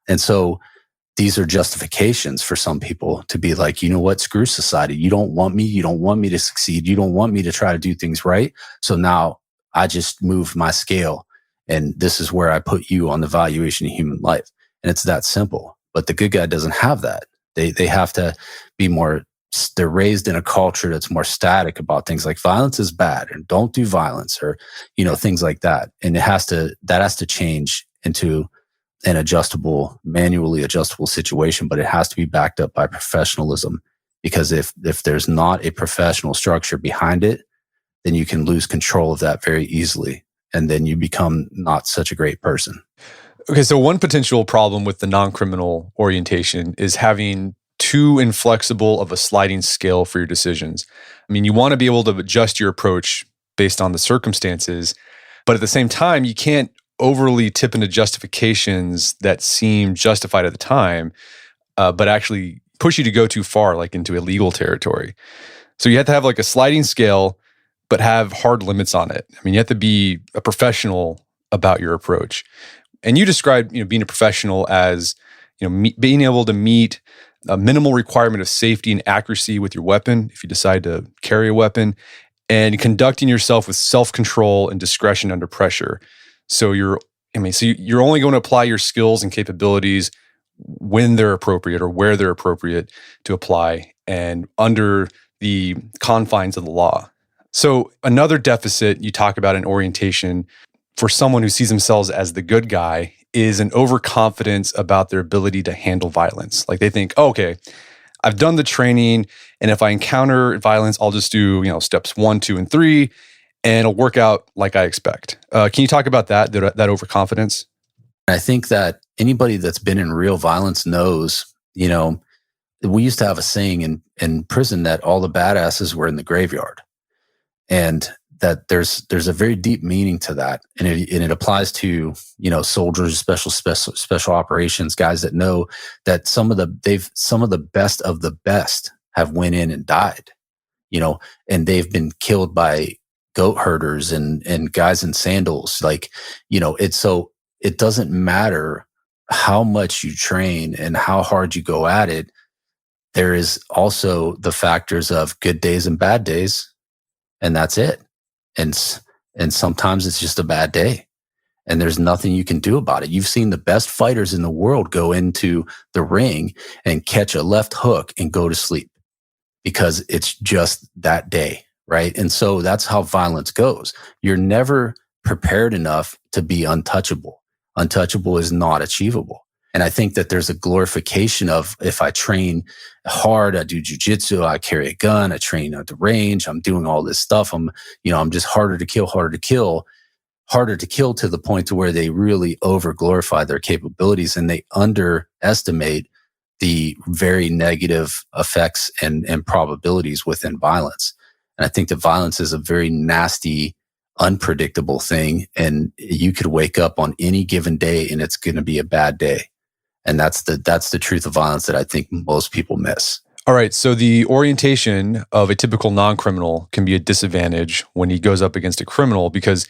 And so these are justifications for some people to be like, you know what, screw society. You don't want me. You don't want me to succeed. You don't want me to try to do things right. So now I just moved my scale. And this is where I put you on the valuation of human life. And it's that simple. But the good guy doesn't have that. They have to be more, they're raised in a culture that's more static about things like violence is bad and don't do violence or, things like that. And that has to change into an manually adjustable situation, but it has to be backed up by professionalism. Because if there's not a professional structure behind it, then you can lose control of that very easily. And then you become not such a great person. Okay, so one potential problem with the non-criminal orientation is having too inflexible of a sliding scale for your decisions. I mean, you want to be able to adjust your approach based on the circumstances, but at the same time, you can't overly tip into justifications that seem justified at the time, but actually push you to go too far, like into illegal territory. So you have to have like a sliding scale, but have hard limits on it. I mean, you have to be a professional about your approach. And you described, being a professional as, being able to meet a minimal requirement of safety and accuracy with your weapon, if you decide to carry a weapon, and conducting yourself with self-control and discretion under pressure. So you're only going to apply your skills and capabilities when they're appropriate or where they're appropriate to apply and under the confines of the law. So another deficit you talk about in orientation for someone who sees themselves as the good guy is an overconfidence about their ability to handle violence. Like they think, oh, okay, I've done the training, and if I encounter violence, I'll just do steps 1, 2, and 3, and it'll work out like I expect. Can you talk about that overconfidence? I think that anybody that's been in real violence knows, we used to have a saying in prison that all the badasses were in the graveyard. And that there's a very deep meaning to that. And it applies to, soldiers, special operations, guys that know that some of the best of the best have went in and died, and they've been killed by goat herders and guys in sandals. It doesn't matter how much you train and how hard you go at it. There is also the factors of good days and bad days. And that's it. And sometimes it's just a bad day. And there's nothing you can do about it. You've seen the best fighters in the world go into the ring and catch a left hook and go to sleep because it's just that day, right? And so that's how violence goes. You're never prepared enough to be untouchable. Untouchable is not achievable. And I think that there's a glorification of, if I train hard, I do jujitsu, I carry a gun, I train at the range, I'm doing all this stuff. I'm just harder to kill to the point to where they really over glorify their capabilities, and they underestimate the very negative effects and probabilities within violence. And I think that violence is a very nasty, unpredictable thing. And you could wake up on any given day and it's going to be a bad day. And that's the truth of violence that I think most people miss. All right. So the orientation of a typical non-criminal can be a disadvantage when he goes up against a criminal because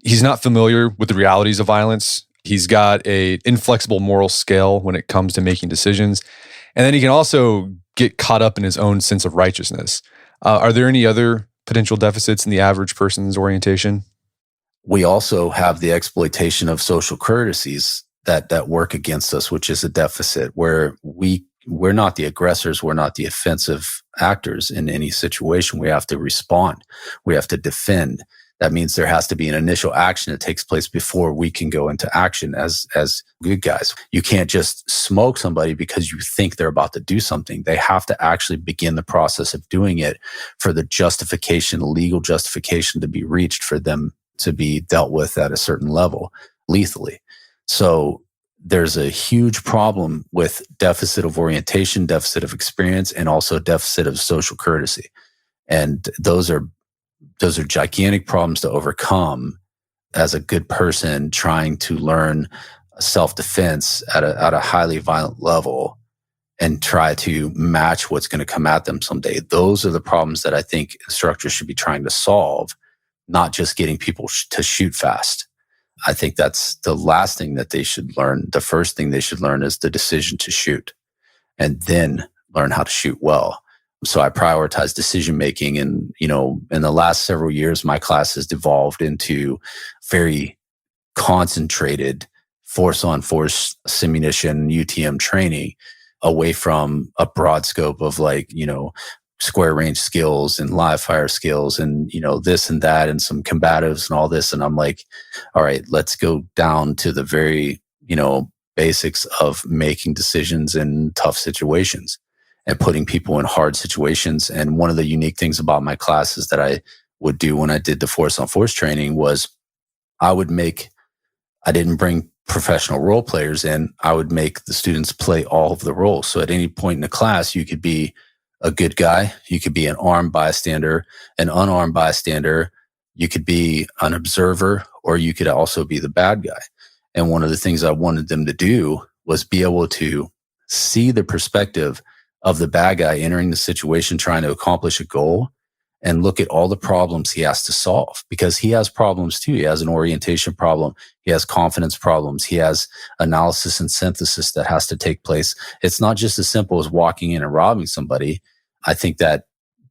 he's not familiar with the realities of violence. He's got an inflexible moral scale when it comes to making decisions. And then he can also get caught up in his own sense of righteousness. Are there any other potential deficits in the average person's orientation? We also have the exploitation of social courtesies that work against us, which is a deficit where we're not the aggressors, we're not the offensive actors in any situation. We have to respond. We have to defend. That means there has to be an initial action that takes place before we can go into action as good guys. You can't just smoke somebody because you think they're about to do something. They have to actually begin the process of doing it for the justification, legal justification to be reached for them to be dealt with at a certain level lethally. So there's a huge problem with deficit of orientation, deficit of experience, and also deficit of social courtesy. And those are gigantic problems to overcome as a good person trying to learn self-defense at a highly violent level and try to match what's going to come at them someday. Those are the problems that I think instructors should be trying to solve, not just getting people to shoot fast. I think that's the last thing that they should learn. The first thing they should learn is the decision to shoot, and then learn how to shoot well. So I prioritize decision making, and in the last several years, my class has devolved into very concentrated force-on-force simunition UTM training, away from a broad scope of square range skills and live fire skills and this and that and some combatives and all this. And I'm like, all right, let's go down to the very basics of making decisions in tough situations and putting people in hard situations. And one of the unique things about my classes that I would do when I did the force-on-force training was I didn't bring professional role players in. I would make the students play all of the roles. So at any point in the class, you could be a good guy, you could be an armed bystander, an unarmed bystander, you could be an observer, or you could also be the bad guy. And one of the things I wanted them to do was be able to see the perspective of the bad guy entering the situation, trying to accomplish a goal, and look at all the problems he has to solve, because he has problems too. He has an orientation problem. He has confidence problems. He has analysis and synthesis that has to take place. It's not just as simple as walking in and robbing somebody. I think that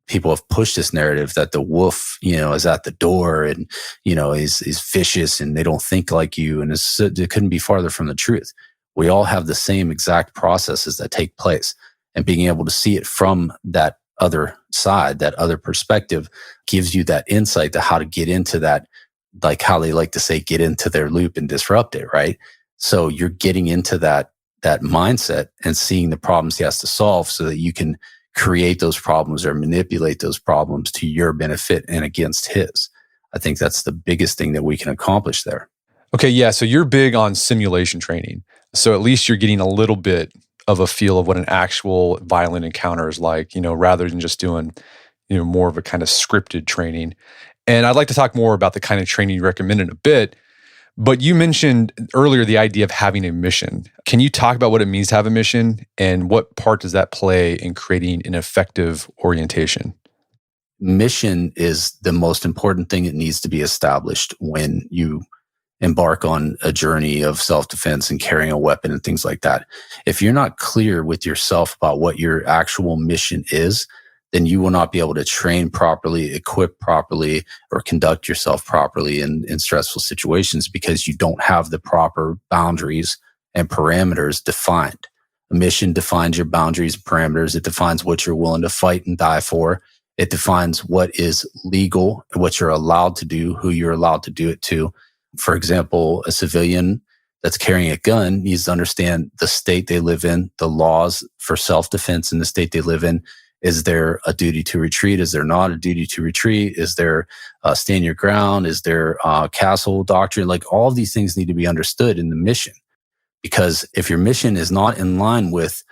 people have pushed this narrative that the wolf, is at the door and, is vicious and they don't think like you. And it couldn't be farther from the truth. We all have the same exact processes that take place, and being able to see it from that other side, that other perspective, gives you that insight to how to get into that, like how they like to say, get into their loop and disrupt it, right? So you're getting into that mindset and seeing the problems he has to solve so that you can create those problems or manipulate those problems to your benefit and against his. I think that's the biggest thing that we can accomplish there. Okay, yeah. So you're big on simulation training. So at least you're getting a little bit of a feel of what an actual violent encounter is like, rather than just doing, more of a kind of scripted training. And I'd like to talk more about the kind of training you recommend in a bit. But you mentioned earlier the idea of having a mission. Can you talk about what it means to have a mission, and what part does that play in creating an effective orientation? Mission is the most important thing that needs to be established when you embark on a journey of self-defense and carrying a weapon and things like that. If you're not clear with yourself about what your actual mission is, then you will not be able to train properly, equip properly, or conduct yourself properly in stressful situations, because you don't have the proper boundaries and parameters defined. A mission defines your boundaries and parameters. It defines what you're willing to fight and die for. It defines what is legal, what you're allowed to do, who you're allowed to do it to. For example, a civilian that's carrying a gun needs to understand the state they live in, the laws for self-defense in the state they live in. Is there a duty to retreat? Is there not a duty to retreat? Is there stand your ground? Is there castle doctrine? Like all of these things need to be understood in the mission. Because if your mission is not in line with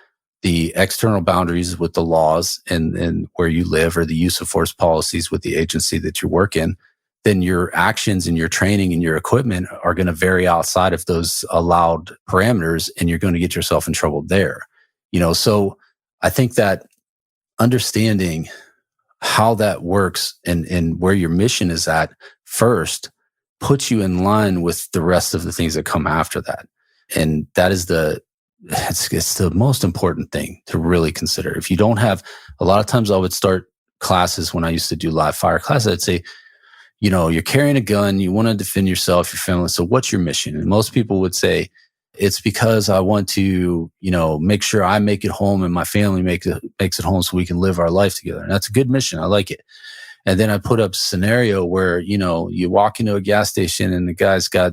the external boundaries with the laws and where you live, or the use of force policies with the agency that you work in, then your actions and your training and your equipment are going to vary outside of those allowed parameters, and you're going to get yourself in trouble there. So I think that understanding how that works and where your mission is at first puts you in line with the rest of the things that come after that. And that is it's the most important thing to really consider. If you don't have, a lot of times I would start classes when I used to do live fire classes, I'd say, you're carrying a gun, you want to defend yourself, your family. So what's your mission? And most people would say, it's because I want to, make sure I make it home and my family makes it home so we can live our life together. And that's a good mission. I like it. And then I put up a scenario where, you walk into a gas station and the guy's got,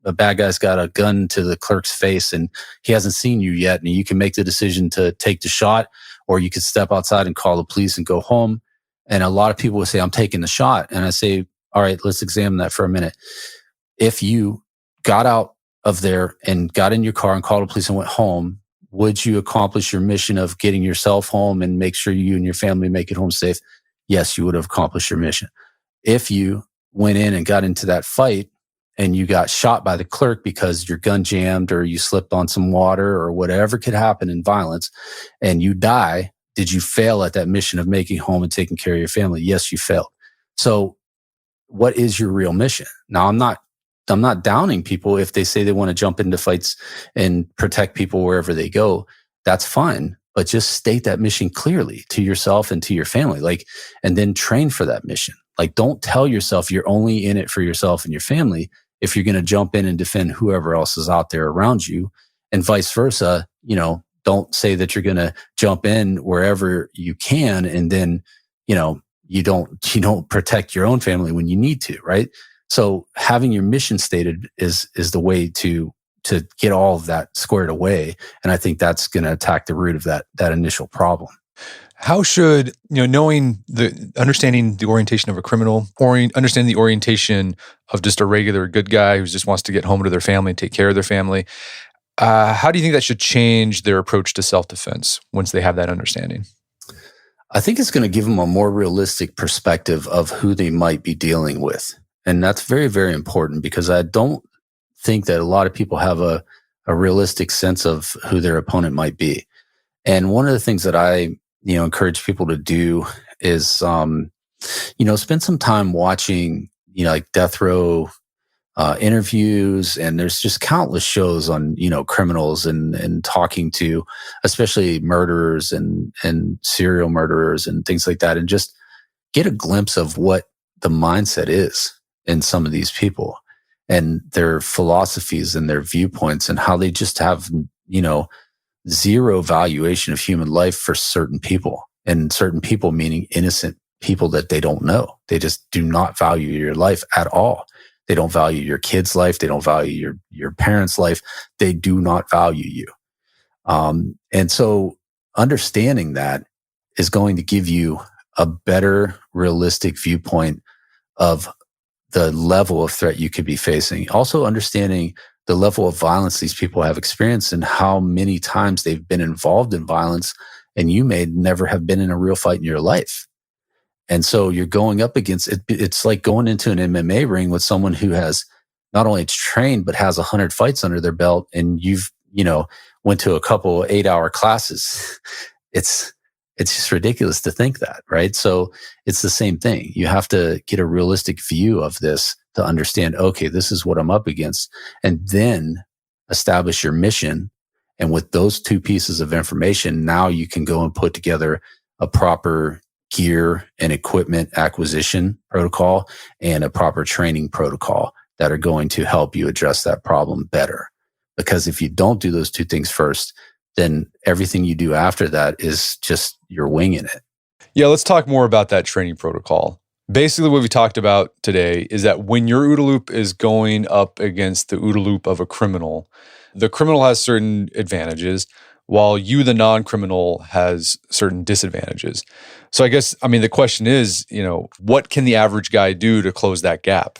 a bad guy's got a gun to the clerk's face and he hasn't seen you yet. And you can make the decision to take the shot, or you could step outside and call the police and go home. And a lot of people would say, I'm taking the shot. And I say, all right, let's examine that for a minute. If you got out of there and got in your car and called the police and went home, would you accomplish your mission of getting yourself home and make sure you and your family make it home safe? Yes, you would have accomplished your mission. If you went in and got into that fight and you got shot by the clerk because your gun jammed or you slipped on some water or whatever could happen in violence and you die, did you fail at that mission of making home and taking care of your family? Yes, you failed. So what is your real mission? Now, I'm not downing people if they say they want to jump into fights and protect people wherever they go. That's fine, but just state that mission clearly to yourself and to your family, and then train for that mission. Don't tell yourself you're only in it for yourself and your family if you're going to jump in and defend whoever else is out there around you, and vice versa. Don't say that you're going to jump in wherever you can and then, you don't protect your own family when you need to, right? So having your mission stated is the way to get all of that squared away. And I think that's going to attack the root of that initial problem. How should, understanding the orientation of a criminal, understanding the orientation of just a regular good guy who just wants to get home to their family and take care of their family, how do you think that should change their approach to self-defense once they have that understanding? I think it's going to give them a more realistic perspective of who they might be dealing with. And that's very, very important, because I don't think that a lot of people have a realistic sense of who their opponent might be. And one of the things that I, encourage people to do is, spend some time watching, death row interviews, and there's just countless shows on, criminals and talking to, especially murderers and serial murderers and things like that, and just get a glimpse of what the mindset is in some of these people and their philosophies and their viewpoints and how they just have, zero valuation of human life for certain people, and certain people meaning innocent people that they don't know. They just do not value your life at all. They don't value your kid's life. They don't value your parents' life. They do not value you. And so understanding that is going to give you a better realistic viewpoint of the level of threat you could be facing. Also understanding the level of violence these people have experienced and how many times they've been involved in violence, and you may never have been in a real fight in your life. And so you're going up against it. It's like going into an MMA ring with someone who has not only trained, but has 100 fights under their belt. And you've, went to a couple 8-hour classes. It's just ridiculous to think that, right? So it's the same thing. You have to get a realistic view of this to understand, okay, this is what I'm up against, and then establish your mission. And with those two pieces of information, now you can go and put together a proper gear and equipment acquisition protocol and a proper training protocol that are going to help you address that problem better. Because if you don't do those two things first, then everything you do after that is just you're winging it. Yeah, let's talk more about that training protocol. Basically, what we talked about today is that when your OODA loop is going up against the OODA loop of a criminal, the criminal has certain advantages, while you, the non-criminal, has certain disadvantages. So I guess, the question is, what can the average guy do to close that gap?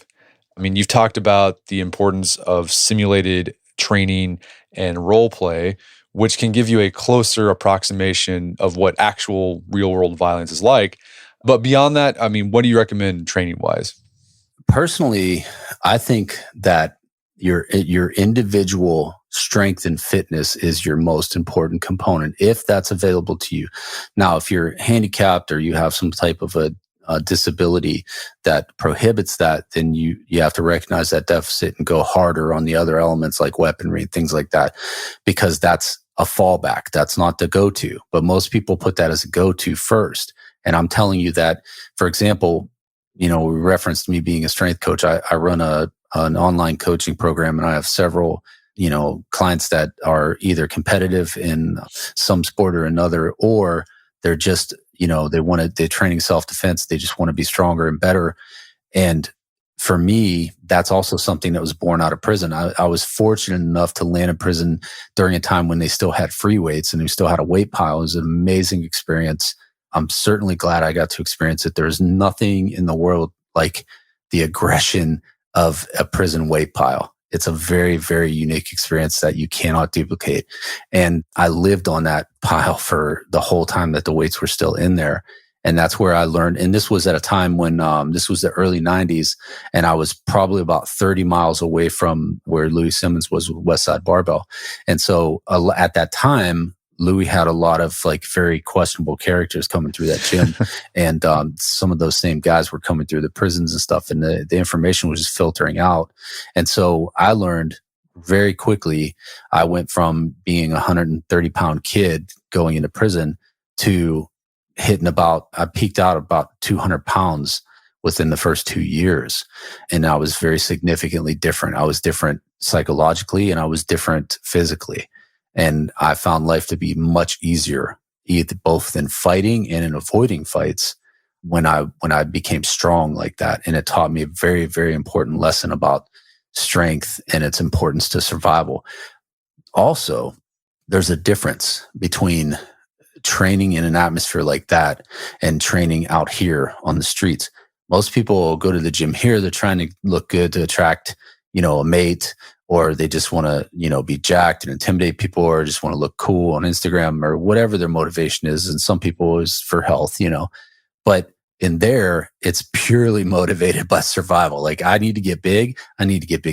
You've talked about the importance of simulated training and role play, which can give you a closer approximation of what actual real-world violence is like. But beyond that, what do you recommend training-wise? Personally, I think that your individual strength and fitness is your most important component, if that's available to you. Now, if you're handicapped or you have some type of a disability that prohibits that, then you have to recognize that deficit and go harder on the other elements like weaponry and things like that, because that's a fallback. That's not the go-to. But most people put that as a go-to first. And I'm telling you that, for example, we referenced me being a strength coach. I run an online coaching program, and I have several, clients that are either competitive in some sport or another, or they're just, they're training self-defense. They just want to be stronger and better. And for me, that's also something that was born out of prison. I was fortunate enough to land in prison during a time when they still had free weights and they still had a weight pile. It was an amazing experience. I'm certainly glad I got to experience it. There's nothing in the world like the aggression of a prison weight pile. It's a very, very unique experience that you cannot duplicate. And I lived on that pile for the whole time that the weights were still in there. And that's where I learned. And this was at a time when this was the early 90s. And I was probably about 30 miles away from where Louis Simmons was with Westside Barbell. And so at that time, Louis had a lot of very questionable characters coming through that gym. And some of those same guys were coming through the prisons and stuff. And the information was just filtering out. And so I learned very quickly. I went from being a 130-pound kid going into prison to I peaked out about 200 pounds within the first 2 years. And I was very significantly different. I was different psychologically and I was different physically. And I found life to be much easier, both in fighting and in avoiding fights when I became strong like that. And it taught me a very, very important lesson about strength and its importance to survival. Also, there's a difference between training in an atmosphere like that and training out here on the streets. Most people go to the gym here. They're trying to look good to attract, a mate, or they just want to, be jacked and intimidate people, or just want to look cool on Instagram, or whatever their motivation is. And some people is for health, but in there, it's purely motivated by survival. I need to get big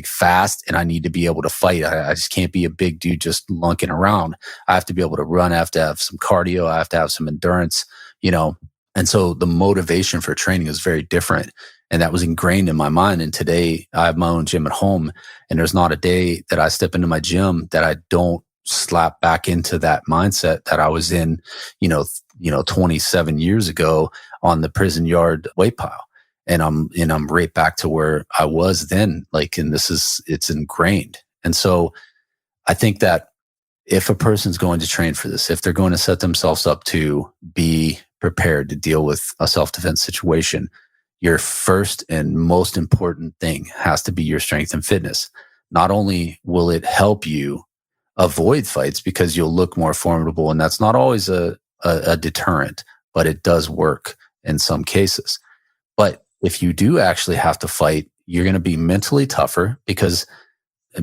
fast, and I need to be able to fight. I just can't be a big dude just lunking around. I have to be able to run. I have to have some cardio. I have to have some endurance, And so the motivation for training is very different. And that was ingrained in my mind. And today I have my own gym at home, and there's not a day that I step into my gym that I don't slap back into that mindset that I was in, 27 years ago on the prison yard weight pile. And I'm right back to where I was then. And it's ingrained. And so I think that if a person's going to train for this, if they're going to set themselves up to be prepared to deal with a self-defense situation, your first and most important thing has to be your strength and fitness. Not only will it help you avoid fights because you'll look more formidable, and that's not always a deterrent, but it does work in some cases. But if you do actually have to fight, you're going to be mentally tougher, because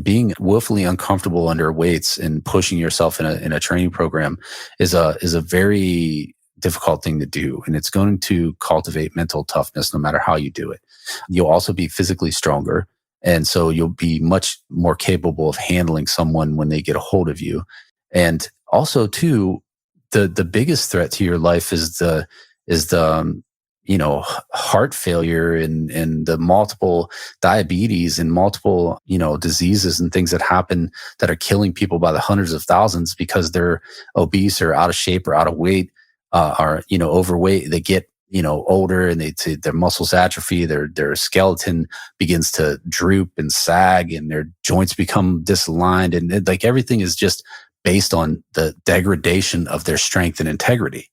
being willfully uncomfortable under weights and pushing yourself in a training program is a very difficult thing to do. And it's going to cultivate mental toughness no matter how you do it. You'll also be physically stronger. And so you'll be much more capable of handling someone when they get a hold of you. And also too, the biggest threat to your life is the heart failure and the multiple diabetes and multiple, diseases and things that happen that are killing people by the hundreds of thousands because they're obese or out of shape or out of weight, are overweight. They get, older, and their muscles atrophy, their skeleton begins to droop and sag, and their joints become disaligned. And everything is just based on the degradation of their strength and integrity.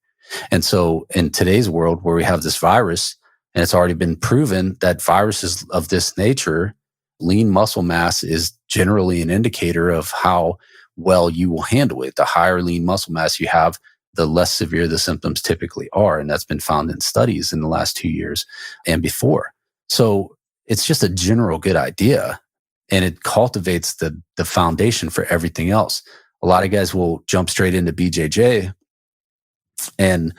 And so in today's world where we have this virus, And it's already been proven that viruses of this nature, lean muscle mass is generally an indicator of how well you will handle it. The higher lean muscle mass you have, the less severe the symptoms typically are. And that's been found in studies in the last 2 years and before. So it's just a general good idea. And it cultivates the foundation for everything else. A lot of guys will jump straight into BJJ. And,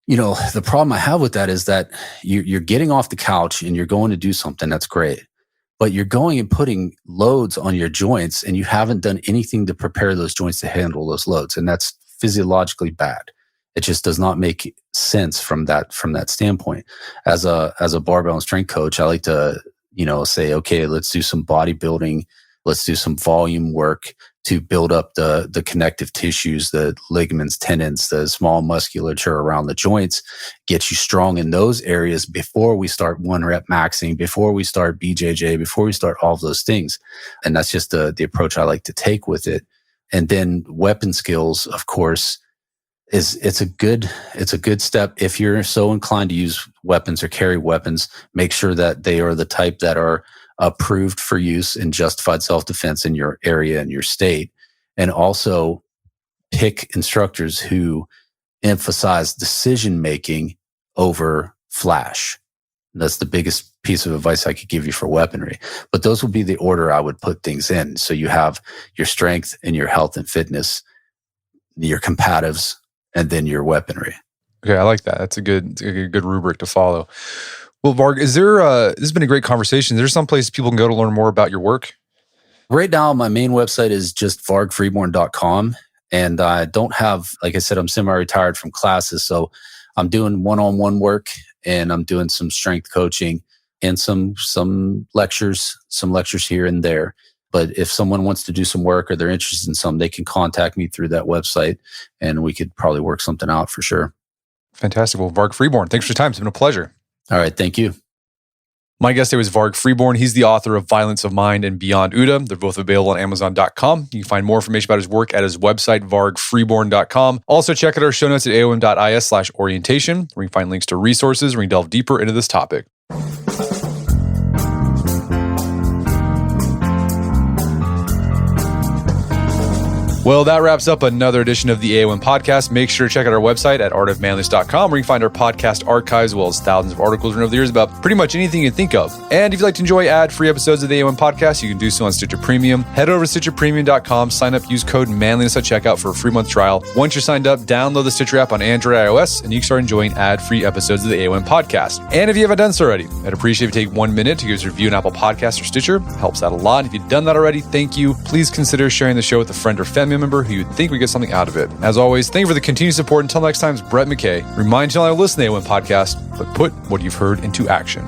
the problem I have with that is that you're getting off the couch and you're going to do something that's great. But you're going and putting loads on your joints and you haven't done anything to prepare those joints to handle those loads. And that's physiologically bad. It just does not make sense from that standpoint. As a barbell and strength coach, I like to, say, okay, let's do some bodybuilding. Let's do some volume work to build up the connective tissues, the ligaments, tendons, the small musculature around the joints, get you strong in those areas before we start 1-rep maxing, before we start BJJ, before we start all of those things. And that's just the approach I like to take with it. And then weapon skills, of course, it's a good step. If you're so inclined to use weapons or carry weapons, make sure that they are the type that are approved for use in justified self-defense in your area and your state. And also pick instructors who emphasize decision-making over flash. And that's the biggest piece of advice I could give you for weaponry. But those would be the order I would put things in. So you have your strength and your health and fitness, your combatives, and then your weaponry. Okay, I like that. That's a good rubric to follow. Well, Varg, this has been a great conversation. Is there some place people can go to learn more about your work? Right now, my main website is just vargfreeborn.com. And I don't have, like I said, I'm semi-retired from classes. So I'm doing one-on-one work and I'm doing some strength coaching and some lectures here and there. But if someone wants to do some work or they're interested in something, they can contact me through that website and we could probably work something out for sure. Fantastic. Well, Varg Freeborn, thanks for your time. It's been a pleasure. All right. Thank you. My guest today was Varg Freeborn. He's the author of Violence of Mind and Beyond OODA. They're both available on Amazon.com. You can find more information about his work at his website, vargfreeborn.com. Also, check out our show notes at aom.is/orientation, where you can find links to resources where you delve deeper into this topic. Well, that wraps up another edition of the AOM podcast. Make sure to check out our website at artofmanliness.com, where you can find our podcast archives, as well as thousands of articles written over the years about pretty much anything you can think of. And if you'd like to enjoy ad-free episodes of the AOM podcast, you can do so on Stitcher Premium. Head over to StitcherPremium.com, sign up, use code Manliness at checkout for a free month trial. Once you're signed up, download the Stitcher app on Android and iOS, and you can start enjoying ad-free episodes of the AOM podcast. And if you haven't done so already, I'd appreciate if you take 1 minute to give us a review on Apple Podcasts or Stitcher. It helps out a lot. If you've done that already, thank you. Please consider sharing the show with a friend or family member who you'd think would get something out of it. As always, thank you for the continued support. Until next time, it's Brett McKay. Remind you to listen to the AOM podcast, but put what you've heard into action.